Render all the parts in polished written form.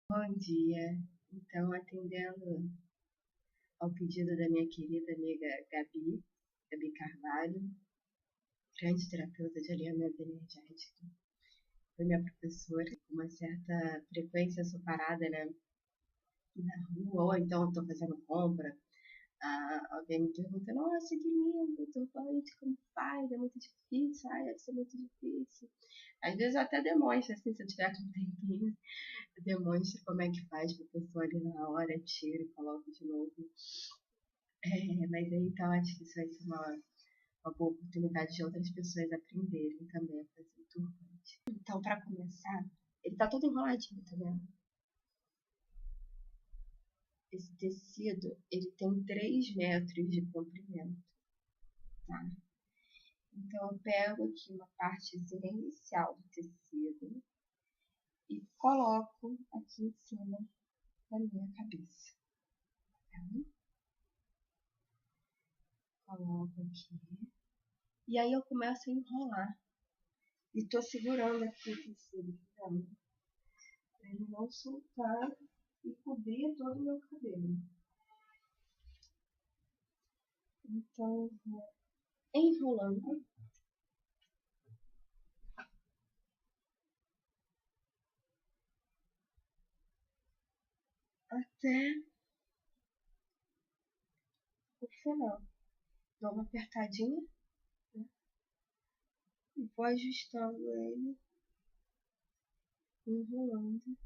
Bom dia. Então, atendendo ao pedido da minha querida amiga Gabi Carvalho, grande terapeuta de alinhamento energético, foi minha professora, com uma certa frequência separada, né, na rua, ou então estou fazendo compra, alguém me pergunta, nossa, que lindo, turbante, como faz? É muito difícil, ai, deve ser muito difícil. Às vezes eu até demonstro, assim, se eu tiver com um tempinho, eu demonstro como é que faz para a pessoa ali na hora, tiro e coloco de novo. Mas aí, então acho que isso vai ser uma boa oportunidade de outras pessoas aprenderem também a fazer o turbante. Então, para começar, ele tá todo enroladinho, tá vendo? Esse tecido, ele tem 3 metros de comprimento, tá? Então, eu pego aqui uma partezinha inicial do tecido e coloco aqui em cima da minha cabeça, tá? Coloco aqui. E aí eu começo a enrolar. E tô segurando aqui o tecido, tá vendo? Pra ele não soltar e cobrir todo o meu cabelo. Então, vou enrolando até o final. Dou uma apertadinha, né? E vou ajustando ele, enrolando.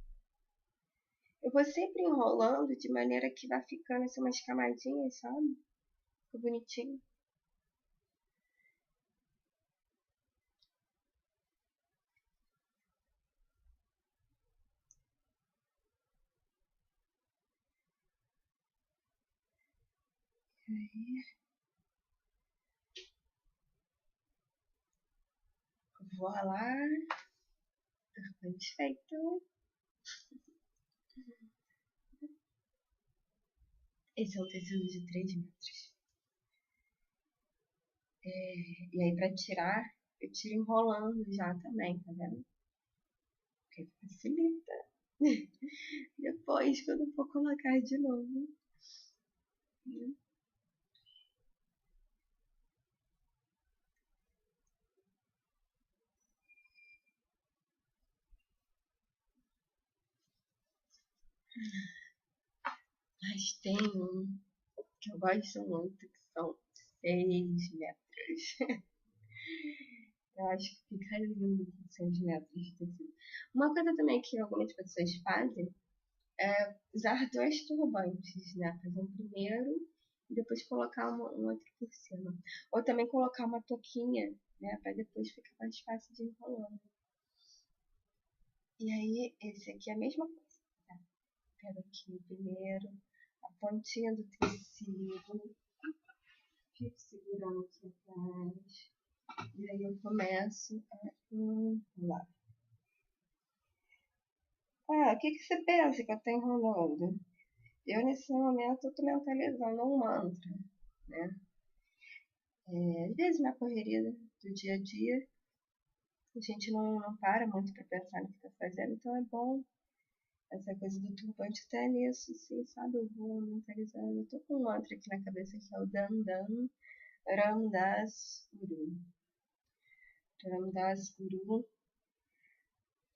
Eu vou sempre enrolando de maneira que vai ficando assim umas camadinhas, sabe? Fica bonitinho. Aí, vou lá, feito. Esse é um tecido de 3 metros. E aí, pra tirar, eu tiro enrolando já também, tá vendo? Porque facilita. Depois, quando eu for colocar de novo, né? Mas tem um que eu gosto muito, que são 6 metros. Eu acho que fica lindo com 6 metros de tecido. Uma coisa também que algumas pessoas fazem é usar 2 turbantes, né? Fazer um primeiro e depois colocar um outro por cima. Ou também colocar uma touquinha, né? Para depois ficar mais fácil de enrolar. E aí, esse aqui é a mesma coisa. Tá? Pego aqui primeiro a pontinha do tecido, fico segurando aqui atrás. E aí eu começo a enrolar. Ah, o que que você pensa que eu tô enrolando? Eu, nesse momento, eu tô mentalizando um mantra, né? Às vezes, na correria do dia a dia, a gente não para muito para pensar no que tá fazendo, então é bom essa coisa do turbante até nisso, assim, sabe? Eu vou mentalizando. Eu tô com um mantra aqui na cabeça que é o Dan Ramdas Guru. Ramdas Guru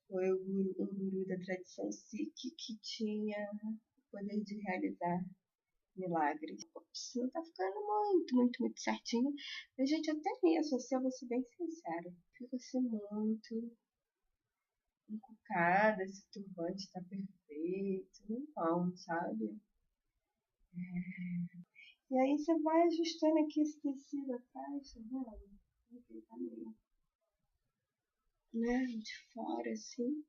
foi um guru da tradição Sikh que tinha o poder de realizar milagres. Isso não tá ficando muito certinho. A gente até nisso, assim, eu vou ser bem sincera. Fico assim muito encucada, esse turbante tá perfeito. Não, sabe? E aí você vai ajustando aqui esse tecido atrás, tá vendo? Ele tá meio, né, de fora, assim.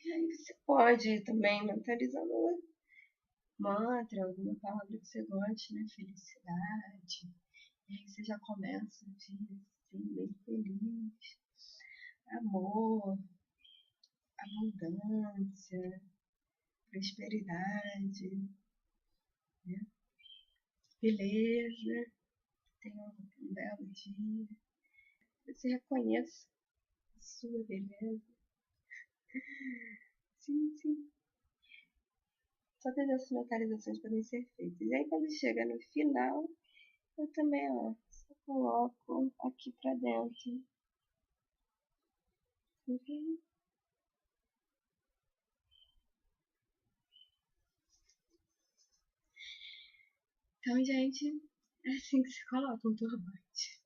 E aí você pode ir também mentalizando mantra, alguma palavra que você goste, né? Felicidade. E aí você já começa o dia assim, bem feliz. Amor, abundância, prosperidade, né? Beleza. Tenha um belo dia. Você reconheça a sua beleza. sim, sim. Todas essas localizações podem ser feitas. E aí quando chega no final, eu também, ó, só coloco aqui pra dentro. Uhum. Então, gente, é assim que se coloca um turbante.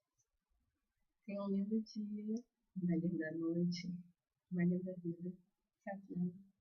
Tenha um lindo dia, uma linda noite, uma linda vida. Tchau, tchau.